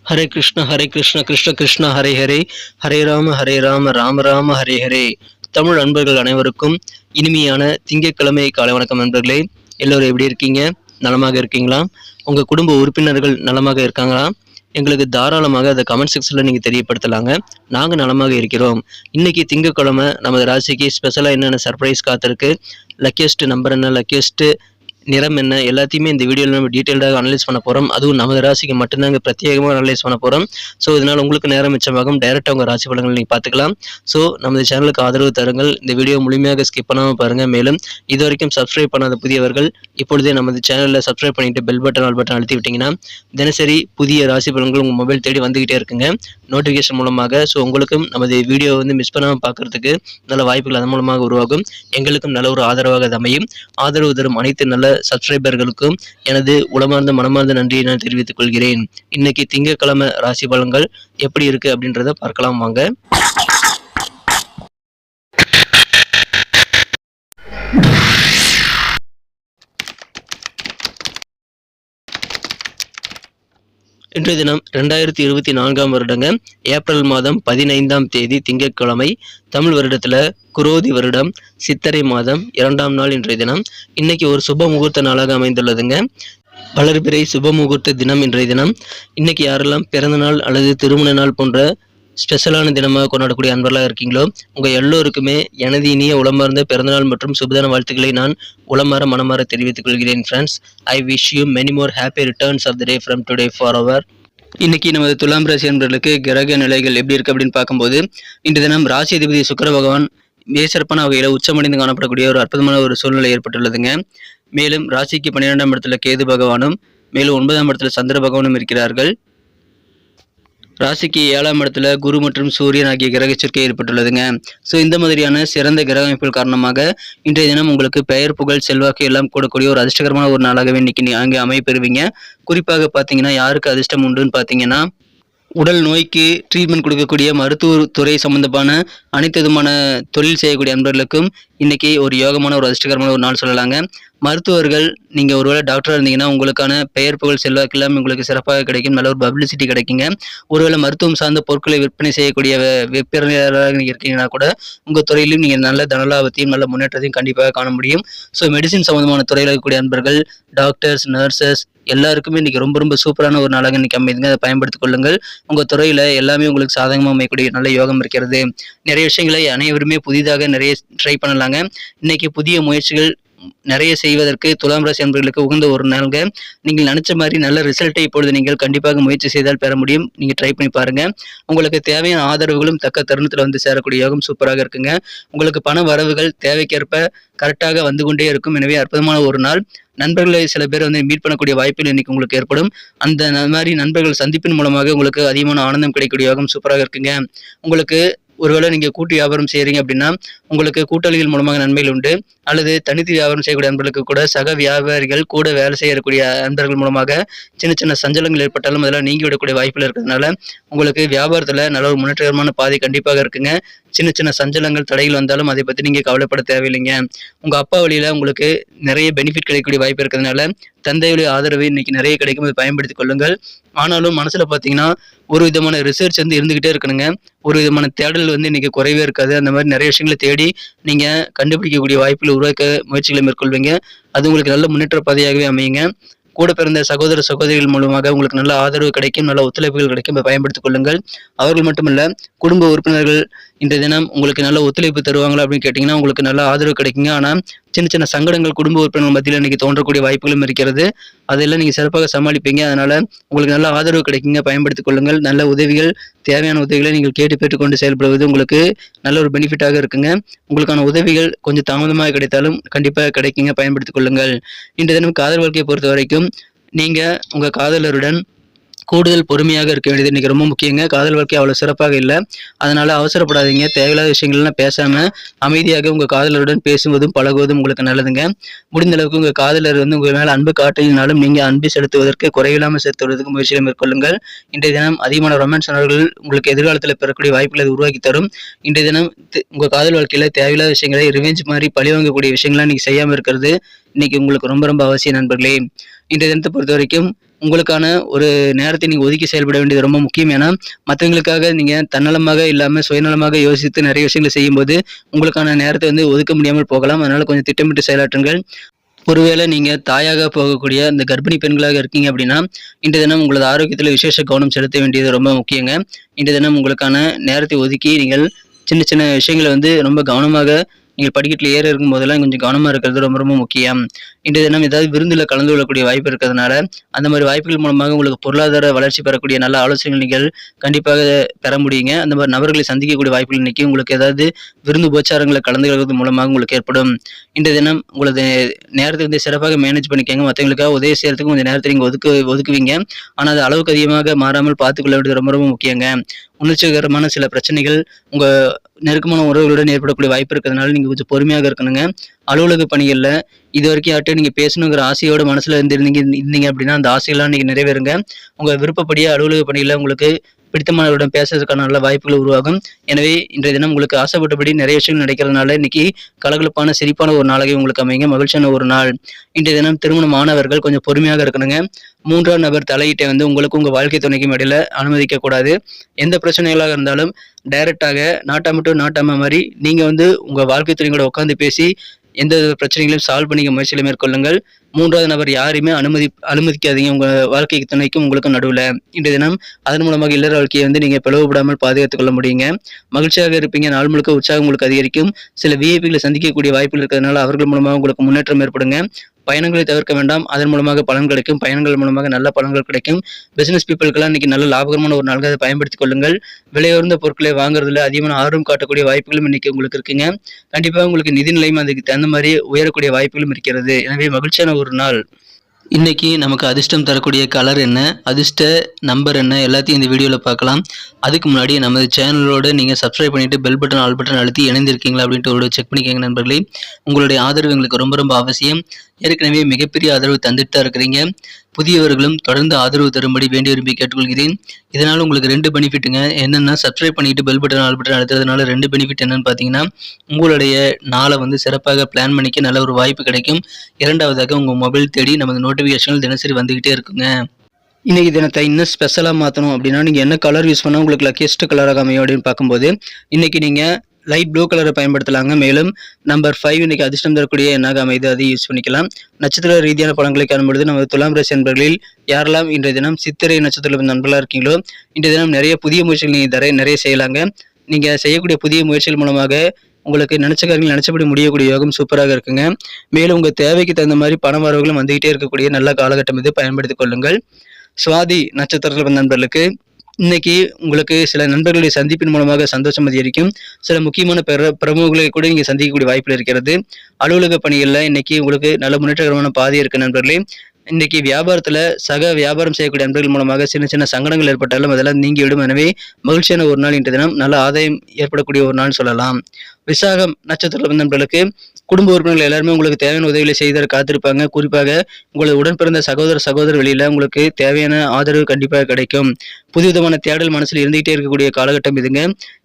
ஹரே கிருஷ்ண கிருஷ்ண கிருஷ்ண ஹரே ஹரே, ஹரே ராம ராம ராம ஹரே ஹரே. தமிழ் அன்பர்கள் அனைவருக்கும் இனிமையான திங்கட்கிழமை காலை வணக்கம் நண்பர்களே. எல்லோரும் எப்படி இருக்கீங்க? நலமாக இருக்கீங்களா? உங்கள் குடும்ப உறுப்பினர்கள் நலமாக இருக்காங்களா? எங்களுக்கு தாராளமாக அதை கமெண்ட் செக்ஷனில் நீங்கள் தெரியப்படுத்தலாங்க. நாங்கள் நலமாக இருக்கிறோம். இன்னைக்கு திங்கட்கிழமை நமது ராசிக்கு ஸ்பெஷலாக என்னென்ன சர்ப்ரைஸ் காத்திருக்கு, லக்கியஸ்ட் நம்பர் என்ன, லக்கியஸ்ட் நிறம் என்ன, எல்லாத்தையுமே இந்த வீடியோவில் நம்ம டீட்டெயில்டாக அனலைஸ் பண்ண போகிறோம். அதுவும் நமது ராசிக்கு மட்டும்தாங்க பிரத்யேகமாக அனலைஸ் பண்ண போகிறோம். ஸோ இதனால் உங்களுக்கு நேரம் மிச்சமாகும். டைரெக்டாக உங்கள் ராசி பலன்கள் நீங்கள் பார்த்துக்கலாம். ஸோ நமது சேனலுக்கு ஆதரவு தருங்கள். இந்த வீடியோ முழுமையாக ஸ்கிப் பண்ணாமல் பாருங்கள். மேலும் இது வரைக்கும் சப்ஸ்கிரைப் பண்ணாத புதியவர்கள் இப்பொழுதே நமது சேனலில் சப்ஸ்கிரைப் பண்ணிட்டு பெல் பட்டன் ஆல் பட்டன் அழுத்தி விட்டிங்கன்னா தினசரி புதிய ராசி பலன்கள் உங்கள் மொபைல் தேடி வந்துகிட்டே இருக்குங்க, நோட்டிஃபிகேஷன் மூலமாக. ஸோ உங்களுக்கும் நமது வீடியோ மிஸ் பண்ணாமல் பார்க்கறதுக்கு நல்ல வாய்ப்புகள் அதன் மூலமாக உருவாகும். எங்களுக்கும் நல்ல ஒரு ஆதரவாக அமையும். ஆதரவு தரும் அனைத்து நல்ல சப்ஸ்கிரைபர்களுக்கும் எனது உளமார்ந்த மனமார்ந்த நன்றியை நான் தெரிவித்துக் கொள்கிறேன். இன்னைக்கு திங்கட்கிழமை ராசி பலன்கள் எப்படி இருக்கு அப்படின்றத பார்க்கலாம் வாங்க. இன்றைய தினம் 2024 வருடங்க ஏப்ரல் மாதம் 15ஆம் தேதி திங்கட்கிழமை. தமிழ் வருடத்தில் குரோதி வருடம் சித்திரை மாதம் 2ஆம் நாள் இன்றைய தினம். இன்னைக்கு ஒரு சுப முகூர்த்த நாளாக அமைந்துள்ளதுங்க. வளர்பிறை சுப முகூர்த்த தினம் இன்றைய தினம். இன்னைக்கு யாரெல்லாம் பிறந்த நாள் அல்லது திருமண நாள் போன்ற ஸ்பெஷலான தினமாக கொண்டாடக்கூடிய அன்பர்களாக இருக்கீங்களோ உங்கள் எல்லோருக்குமே எனது இனிய உளமார்ந்த பிறந்தநாள் மற்றும் சுபதான வாழ்த்துக்களை நான் உளமாற மனமாற தெரிவித்துக் கொள்கிறேன். Friends, I wish you many more happy returns of the day from today for அவர். இன்னைக்கு நமது துலாம் ராசி அன்பர்களுக்கு கிரக நிலைகள் எப்படி இருக்கு அப்படின்னு பார்க்கும்போது, இன்று தினம் ராசி அதிபதி சுக்கிர பகவான் மிகச்சிறப்பான வகையில் உச்சமடைந்து காணப்படக்கூடிய ஒரு அற்புதமான ஒரு சூழ்நிலை ஏற்பட்டுள்ளதுங்க. மேலும் ராசிக்கு 12ஆம் இடத்துல கேது பகவானும், மேலும் 9ஆம் இடத்துல சந்திர பகவானும் இருக்கிறார்கள். ராசிக்கு 7ஆம் இடத்துல குரு மற்றும் சூரியன் ஆகிய கிரக சேர்க்கை ஏற்பட்டுள்ளதுங்க. ஸோ இந்த மாதிரியான சிறந்த கிரக அமைப்புகள் காரணமாக இன்றைய தினம் உங்களுக்கு பெயர் புகழ் செல்வாக்கு எல்லாம் கூடக்கூடிய ஒரு அதிர்ஷ்டகரமான ஒரு நாளாகவே இன்னைக்கு அங்கே அமைப்பெறுவீங்க. குறிப்பாக பார்த்தீங்கன்னா யாருக்கு அதிர்ஷ்டம் உண்டுன்னு பார்த்தீங்கன்னா, உடல் நோய்க்கு ட்ரீட்மெண்ட் கொடுக்கக்கூடிய மருத்துவ துறை சம்பந்தமான அனைத்து விதமான தொழில் செய்யக்கூடிய அன்பர்களுக்கும் இன்னைக்கு ஒரு யோகமான ஒரு அதிர்ஷ்டகரமான ஒரு நாள் சொல்லலாங்க. மருத்துவர்கள் நீங்கள் ஒருவேளை டாக்டராக இருந்தீங்கன்னா உங்களுக்கான பெயர் புகழ் செல்வாக்கு எல்லாம் உங்களுக்கு சிறப்பாக கிடைக்கும். நல்ல ஒரு பப்ளிசிட்டி கிடைக்குங்க. ஒருவேளை மருத்துவம் சார்ந்த பொருட்களை விற்பனை செய்யக்கூடிய விற்பனையாளராக இருக்கீங்கன்னா கூட உங்கள் துறையிலும் நீங்கள் நல்ல தனலாபத்தையும் நல்ல முன்னேற்றத்தையும் கண்டிப்பாக காண முடியும். ஸோ மெடிசின் சம்பந்தமான துறையில் இருக்கக்கூடிய அன்பர்கள், டாக்டர்ஸ், நர்சஸ் எல்லாருக்குமே இன்னைக்கு ரொம்ப சூப்பரான ஒரு நாளாக இன்னைக்கு அமைதுங்க. அதை பயன்படுத்திக் கொள்ளுங்கள். உங்கள் துறையில் எல்லாமே உங்களுக்கு சாதகமாக அமையக்கூடிய நல்ல யோகம் இருக்கிறது. நிறைய விஷயங்களை அனைவருமே புதிதாக நிறைய ட்ரை பண்ணலாங்க. இன்னைக்கு புதிய முயற்சிகள் நிறைய செய்வதற்கு துலாம் ராசி அன்பர்களுக்கு உகந்த ஒரு நாள்ங்க. நீங்கள் நினைச்ச மாதிரி நல்ல ரிசல்ட்டை இப்பொழுது நீங்கள் கண்டிப்பாக முயற்சி செய்தால் பெற முடியும். நீங்க ட்ரை பண்ணி பாருங்க. உங்களுக்கு தேவையான ஆதரவுகளும் தக்க தருணத்தில் சேரக்கூடிய யோகம் சூப்பராக இருக்குங்க. உங்களுக்கு பண வரவுகள் தேவைக்கேற்ப கரெக்டாக வந்து கொண்டே இருக்கும். எனவே அற்புதமான ஒரு நாள். நண்பர்களை சில பேர் மீட் பண்ணக்கூடிய வாய்ப்புகள் இன்னைக்கு உங்களுக்கு ஏற்படும். அந்த மாதிரி நண்பர்கள் சந்திப்பின் மூலமாக உங்களுக்கு அதிகமான ஆனந்தம் கிடைக்கக்கூடிய யோகம் சூப்பராக இருக்குங்க. உங்களுக்கு ஒருவேளை நீங்கள் கூட்டு வியாபாரம் செய்கிறீங்க அப்படின்னா உங்களுக்கு கூட்டாளிகள் மூலமாக நன்மைகள் உண்டு. அல்லது தனித்து வியாபாரம் செய்யக்கூடிய நண்பர்களுக்கு கூட சக வியாபாரிகள் கூட வேலை செய்யக்கூடிய நண்பர்கள் மூலமாக சின்ன சஞ்சலங்கள் ஏற்பட்டாலும் அதெல்லாம் நீங்கி விடக்கூடிய வாய்ப்புகள் இருக்கிறதுனால உங்களுக்கு வியாபாரத்தில் நல்ல ஒரு முன்னேற்றகரமான பாதை கண்டிப்பாக இருக்குங்க. சின்ன சஞ்சலங்கள் தடைகள் வந்தாலும் அதை பற்றி நீங்கள் கவலைப்பட தேவையில்லைங்க. உங்கள் அப்பா வழியில் உங்களுக்கு நிறைய பெனிஃபிட் கிடைக்கக்கூடிய வாய்ப்பு இருக்கிறதுனால தந்தையுடைய ஆதரவு இன்னைக்கு நிறைய கிடைக்கும். அதை பயன்படுத்திக் கொள்ளுங்கள். ஆனாலும் மனசுல பார்த்தீங்கன்னா ஒரு விதமான ரிசர்ச் இருந்துகிட்டே இருக்கணுங்க. ஒரு விதமான தேடல் இன்னைக்கு குறைவே இருக்காது. அந்த மாதிரி நிறைய விஷயங்களை தேடி நீங்க கண்டுபிடிக்கக்கூடிய வாய்ப்புகளை உருவாக்க முயற்சிகளை மேற்கொள்வீங்க. அது உங்களுக்கு நல்ல முன்னேற்ற பாதையாகவே அமையுங்க. கூட பிறந்த சகோதர சகோதரிகள் மூலமாக உங்களுக்கு நல்ல ஆதரவு கிடைக்கும், நல்ல ஒத்துழைப்புகள் கிடைக்கும். பயன்படுத்திக் கொள்ளுங்கள். அவர்கள் மட்டுமல்ல, குடும்ப உறுப்பினர்கள் இன்றைய தினம் உங்களுக்கு நல்ல ஒத்துழைப்பு தருவாங்களா அப்படின்னு கேட்டிங்கன்னா உங்களுக்கு நல்ல ஆதரவு கிடைக்குங்க. ஆனால் சின்ன சங்கடங்கள் குடும்ப உறுப்பினர்கள் மத்தியில் இன்னைக்கு தோன்றக்கூடிய வாய்ப்புகளும் இருக்கிறது. அதெல்லாம் நீங்கள் சிறப்பாக சமாளிப்பீங்க. அதனால உங்களுக்கு நல்ல ஆதரவு கிடைக்குங்க. பயன்படுத்திக் கொள்ளுங்கள். நல்ல உதவிகள், தேவையான உதவிகளை நீங்கள் கேட்டு பெற்றுக்கொண்டு செயல்படுவது உங்களுக்கு நல்ல ஒரு பெனிஃபிட்டாக இருக்குங்க. உங்களுக்கான உதவிகள் கொஞ்சம் தாமதமாக கிடைத்தாலும் கண்டிப்பாக கிடைக்குங்க. பயன்படுத்திக் கொள்ளுங்கள். இன்றைய தினம் காதல் வாழ்க்கையை பொறுத்த வரைக்கும் நீங்க உங்க காதலருடன் கூடுதல் பொறுமையாக இருக்க வேண்டியது இன்னைக்கு ரொம்ப முக்கியங்க. காதல் வாழ்க்கை அவ்வளவு சிறப்பாக இல்லை. அதனால அவசரப்படாதீங்க. தேவையில்லாத விஷயங்கள்லாம் பேசாம அமைதியாக உங்க காதலருடன் பேசுவதும் பழகுவதும் உங்களுக்கு நல்லதுங்க. முடிந்த அளவுக்கு உங்க காதலர் உங்க மேல அன்பு காட்டினாலும் நீங்க அன்பு செலுத்துவதற்கு குறையில்லாமல் செலுத்துவதற்கு முயற்சிகளை மேற்கொள்ளுங்கள். இன்றைய தினம் அதிகமான ரொமான்ஸ் உணர்வுகள் உங்களுக்கு எதிர்காலத்தில் பெறக்கூடிய வாய்ப்புகளை உருவாக்கி தரும். இன்றைய தினம் உங்க காதல் வாழ்க்கையில தேவையில்லாத விஷயங்களை ரிவெஞ்ச் மாதிரி பழி வாங்கக்கூடிய விஷயங்கள்லாம் நீங்க செய்யாம இருக்கிறது இன்னைக்கு உங்களுக்கு ரொம்ப அவசியம் நண்பர்களே. இன்றைய தினத்தை பொறுத்த வரைக்கும் உங்களுக்கான ஒரு நேரத்தை நீங்கள் ஒதுக்கி செயல்பட வேண்டியது ரொம்ப முக்கியம். ஏன்னா மற்றவங்களுக்காக நீங்கள் தன்னலமாக இல்லாமல் சுயநலமாக யோசித்து நிறைய விஷயங்களை செய்யும்போது உங்களுக்கான நேரத்தை வந்து ஒதுக்க முடியாமல் போகலாம். அதனால் கொஞ்சம் திட்டமிட்டு செயலாற்றுங்கள். ஒருவேளை நீங்கள் தாயாக போகக்கூடிய இந்த கர்ப்பிணி பெண்களாக இருக்கீங்க அப்படின்னா இன்றைய தினம் உங்களது ஆரோக்கியத்தில் விசேஷ கவனம் செலுத்த வேண்டியது ரொம்ப முக்கியங்க. இன்றைய தினம் உங்களுக்கான நேரத்தை ஒதுக்கி நீங்கள் சின்ன சின்ன விஷயங்களை வந்து ரொம்ப கவனமாக நீங்கள் படிக்கட்டில் ஏற இருக்கும் போதெல்லாம் கொஞ்சம் கவனமாக இருக்கிறது ரொம்ப ரொம்ப முக்கியம். இன்றைய தினம் ஏதாவது விருந்தில் கலந்து கொள்ளக்கூடிய வாய்ப்பு இருக்கிறதுனால அந்த மாதிரி வாய்ப்புகள் மூலமாக உங்களுக்கு பொருளாதார வளர்ச்சி பெறக்கூடிய நல்ல ஆலோசனைகள் நீங்கள் கண்டிப்பாக பெற முடியுங்க. அந்த மாதிரி நபர்களை சந்திக்கக்கூடிய வாய்ப்புகள் இன்னைக்கு உங்களுக்கு ஏதாவது விருந்து உபச்சாரங்களை கலந்து கொள்வது மூலமாக உங்களுக்கு ஏற்படும். இன்றைய தினம் உங்களது நேரத்தை வந்து சிறப்பாக மேனேஜ் பண்ணிக்கோங்க. மற்றவங்களுக்காக உதவி செய்யறதுக்கு கொஞ்சம் நேரத்தை நீங்கள் ஒதுக்குவீங்க. ஆனால் அது அளவுக்கு அதிகமாக மாறாமல் பார்த்துக்கொள்ள வேண்டியது ரொம்ப ரொம்ப முக்கியங்க. உணர்ச்சிகரமான சில பிரச்சனைகள் உங்கள் நெருக்கமான உறவுகளுடன் ஏற்படக்கூடிய வாய்ப்பு இருக்கிறதுனால நீங்கள் கொஞ்சம் பொறுமையாக இருக்கணுங்க. அலுவலக பணிகளில் இது வரைக்கும் யார்கிட்ட நீங்கள் பேசணுங்கிற ஆசையோட மனசில் இருந்தீங்க அப்படின்னா அந்த ஆசைகள்லாம் நீங்கள் நிறைவேறுங்க. உங்கள் விருப்பப்படியே அலுவலக பணிகளில் உங்களுக்கு பிடித்தமானவருடன் பேசுறதுக்கான நல்ல வாய்ப்புகள் உருவாகும். எனவே இன்றைய தினம் உங்களுக்கு ஆசைப்பட்டபடி நிறைய விஷயங்கள் நடக்கிறதுனால இன்னைக்கு கலகலப்பான சிரிப்பான ஒரு நாளாக உங்களுக்கு அமைங்க. மகிழ்ச்சியான ஒரு நாள். இன்றைய தினம் திருமணமானவர்கள் கொஞ்சம் பொறுமையாக இருக்கணுங்க. 3ஆம் நபர் தலையீட்டை வந்து உங்களுக்கு உங்கள் வாழ்க்கை துணைக்கும் இடையில அனுமதிக்க கூடாது. எந்த பிரச்சனைகளாக இருந்தாலும் டைரக்டாக நாட்டாம மாதிரி நீங்க வந்து உங்க வாழ்க்கை துணையோட உட்காந்து பேசி எந்த பிரச்சனைகளையும் சால்வ் பண்ணிக்க முயற்சிகளை மேற்கொள்ளுங்கள். 3வது நபர் யாரையுமே அனுமதிக்காதீங்க உங்க வாழ்க்கை துணைக்கும் உங்களுக்கும் நடுவில். இன்றைய தினம் அதன் மூலமாக இல்லற வாழ்க்கையை வந்து நீங்க பிளவுபடாமல் பாதுகாத்துக் கொள்ள முடியுங்க. மகிழ்ச்சியாக இருப்பீங்க. நாள் முழுக்க உற்சாகம் உங்களுக்கு அதிகரிக்கும். சில விஐபிகளை சந்திக்கக்கூடிய வாய்ப்புகள் இருக்கிறதுனால அவர்கள் மூலமாக உங்களுக்கு முன்னேற்றம் ஏற்படுங்க. பயணங்களை தவிர்க்க வேண்டாம். அதன் மூலமாக பலன் கிடைக்கும். பயணங்கள் மூலமாக நல்ல பலன்கள் கிடைக்கும். பிசினஸ் பீப்புளுக்கெல்லாம் இன்னைக்கு நல்ல லாபகரமான ஒரு நாளாக அதை பயன்படுத்திக் கொள்ளுங்கள். விலையுயர்ந்த பொருட்களை வாங்குறதுல அதிகமான ஆர்வம் காட்டக்கூடிய வாய்ப்புகளும் இன்னைக்கு உங்களுக்கு இருக்குங்க. கண்டிப்பாக உங்களுக்கு நிதி நிலைமை அதுக்கு தகுந்த மாதிரி உயரக்கூடிய வாய்ப்புகளும் இருக்கிறது. எனவே மகிழ்ச்சியான ஒரு நாள். இன்னைக்கு நமக்கு அதிர்ஷ்டம் தரக்கூடிய கலர் என்ன, அதிர்ஷ்ட நம்பர் என்ன, எல்லாத்தையும் இந்த வீடியோவில் பார்க்கலாம். அதுக்கு முன்னாடி நமது சேனலோட நீங்கள் சப்ஸ்கிரைப் பண்ணிட்டு பெல் பட்டன் ஆல் பட்டன் அழுத்தி இணைந்திருக்கீங்களா அப்படின்ட்டு ஒரு செக் பண்ணிக்கோங்க நண்பர்களே. உங்களுடைய ஆதரவு எங்களுக்கு ரொம்ப ரொம்ப அவசியம். ஏற்கனவே மிகப்பெரிய ஆதரவு தந்துட்டு தான் இருக்கிறீங்க. புதியவர்களும் தொடர்ந்து ஆதரவு தரும்படி வேண்டி விரும்பி கேட்டுக்கொள்கிறேன். இதனால் உங்களுக்கு 2 பெனிஃபிட்டுங்க. என்னென்னா சப்ஸ்கிரைப் பண்ணிட்டு பெல் பட்டன் ஆல் பட்டன் அழுத்துறதுனால 2 பெனிஃபிட் என்னன்னு பார்த்தீங்கன்னா உங்களுடைய நாளை வந்து சிறப்பாக பிளான் பண்ணிக்க நல்ல ஒரு வாய்ப்பு கிடைக்கும். 2வதாக உங்கள் மொபைல் தேடி நமது நோட்டிஃபிகேஷன்கள் தினசரி வந்துகிட்டே இருக்குங்க. இன்னைக்கு தினத்தை இன்னும் ஸ்பெஷலாக மாற்றணும் அப்படின்னா நீங்கள் என்ன கலர் யூஸ் பண்ணால் உங்களுக்கு லக்கியஸ்ட் கலராக அமையும் அப்படின்னு பார்க்கும்போது இன்னைக்கு நீங்கள் லைட் ப்ளூ கலரை பயன்படுத்தலாங்க. மேலும் நம்பர் 5 இன்னைக்கு அதிர்ஷ்டம் தரக்கூடிய எண்ணாக அமைது, அதை யூஸ் பண்ணிக்கலாம். நட்சத்திர ரீதியான பலன்களை காணும்பொழுது நமது துலாம் ராசி நண்பர்களில் யாரெல்லாம் இன்றைய தினம் சித்திரை நட்சத்திர நண்பர்களாக இருக்கீங்களோ இன்றைய தினம் நிறைய புதிய முயற்சிகள் நீங்கள் நிறைய செய்யலாங்க. நீங்கள் செய்யக்கூடிய புதிய முயற்சிகள் மூலமாக உங்களுக்கு நினைச்ச காரியங்கள் நினைச்சபடி முடியக்கூடிய யோகம் சூப்பராக இருக்குங்க. மேலும் உங்கள் தேவைக்கு தகுந்த மாதிரி பண வரவுகளும் வந்துகிட்டே இருக்கக்கூடிய நல்ல காலகட்டம் இது, பயன்படுத்திக் கொள்ளுங்கள். சுவாதி நட்சத்திரத்தில் நண்பர்களுக்கு இன்னைக்கு உங்களுக்கு சில நண்பர்களுடைய சந்திப்பின் மூலமாக சந்தோஷம் அதிகரிக்கும். சில முக்கியமான பிரமுகர்களை கூட நீங்க சந்திக்கக்கூடிய வாய்ப்புகள் இருக்கிறது. அலுவலக பணிகள்ல இன்னைக்கு உங்களுக்கு நல்ல முன்னேற்றகரமான பாதை இருக்கு நண்பர்களே. இன்னைக்கு வியாபாரத்துல சக வியாபாரம் செய்யக்கூடிய நண்பர்கள் மூலமாக சின்ன சின்ன சங்கடங்கள் ஏற்பட்டாலும் அதெல்லாம் நீங்கிவிடும். எனவே மகிழ்ச்சியான ஒரு நாள் இன்றைய தினம், நல்ல ஆதாயம் ஏற்படக்கூடிய ஒரு நாள் சொல்லலாம். விசாகம் நட்சத்திர நண்பர்களுக்கு குடும்ப உறுப்பினர்கள் எல்லாருமே உங்களுக்கு தேவையான உதவிகளை செய்த காத்திருப்பாங்க. குறிப்பாக உங்களது உடன் பிறந்த சகோதர வெளியில உங்களுக்கு தேவையான ஆதரவு கண்டிப்பாக கிடைக்கும். புதுவிதமான தேடல் மனசில் இருந்துகிட்டே இருக்கக்கூடிய காலகட்டம் இதுங்க.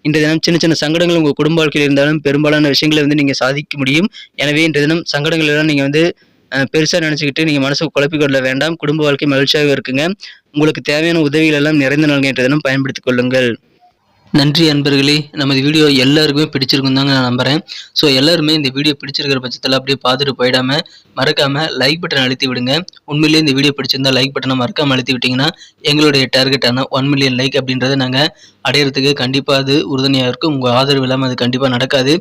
இன்றைய தினம் சின்ன சின்ன சங்கடங்கள் உங்க குடும்ப வாழ்க்கையில் இருந்தாலும் பெரும்பாலான விஷயங்களை வந்து நீங்க சாதிக்க முடியும். எனவே இன்றைய தினம் சங்கடங்கள் எல்லாம் நீங்க வந்து பெருசா நினைச்சுக்கிட்டு நீங்க மனசுக்கு குழப்பிக்கொள்ள வேண்டாம். குடும்ப வாழ்க்கை மகிழ்ச்சியாக இருக்குங்க. உங்களுக்கு தேவையான உதவிகள் எல்லாம் நிறைந்த நாள்கள் இன்றைய தினம் பயன்படுத்திக் கொள்ளுங்கள். நன்றி அன்பர்களே. நமது வீடியோ எல்லாருக்குமே பிடிச்சிருக்கும் தாங்க நான் நம்புகிறேன். ஸோ எல்லாருமே இந்த வீடியோ பிடிச்சிருக்கிற பட்சத்தில் அப்படியே பார்த்துட்டு போயிடாமல் மறக்காமல் லைக் பட்டன் அழுத்தி விடுங்க. உண்மையிலேயே இந்த வீடியோ பிடிச்சிருந்தா லைக் பட்டனை மறக்காமல் அழுத்தி விட்டிங்கன்னா எங்களுடைய டார்கெட்டான 1 மில்லியன் லைக் அப்படின்றத நாங்கள் அடையிறதுக்கு கண்டிப்பாக அது உறுதுணையாக இருக்கும். உங்கள் ஆதரவு இல்லாமல் அது கண்டிப்பாக நடக்காது.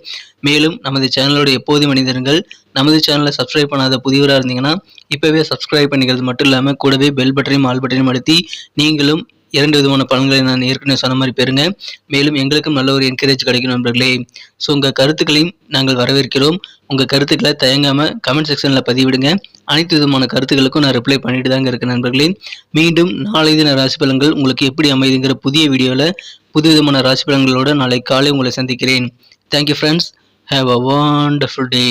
மேலும் நமது சேனலோட எப்போதும் மனிதர்கள் நமது சேனலை சப்ஸ்கிரைப் பண்ணாத புதியவராக இருந்தீங்கன்னா இப்போவே சப்ஸ்கிரைப் பண்ணிக்கிறது மட்டும் இல்லாமல் கூடவே பெல் பட்டனையும் ஆல் பட்டனையும் அழுத்தி நீங்களும் 2 விதமான பலன்களை நான் ஏற்கனவே சொன்ன மாதிரி பெறுங்க. மேலும் எங்களுக்கும் நல்ல ஒரு என்கரேஜ் கிடைக்கும் நண்பர்களே. ஸோ உங்கள் கருத்துக்களையும் நாங்கள் வரவேற்கிறோம். உங்கள் கருத்துக்களை தயங்காமல் கமெண்ட் செக்ஷனில் பதிவிடுங்க. அனைத்து விதமான கருத்துக்களுக்கும் நான் ரிப்ளை பண்ணிட்டு தாங்க இருக்கேன் நண்பர்களே. மீண்டும் நாளை தின ராசி பலன்கள் உங்களுக்கு எப்படி அமைதுங்கிற புதிய வீடியோவில் புது விதமான ராசி பலன்களோடு நாளை காலை உங்களை சந்திக்கிறேன். Thank you friends. Have a wonderful day.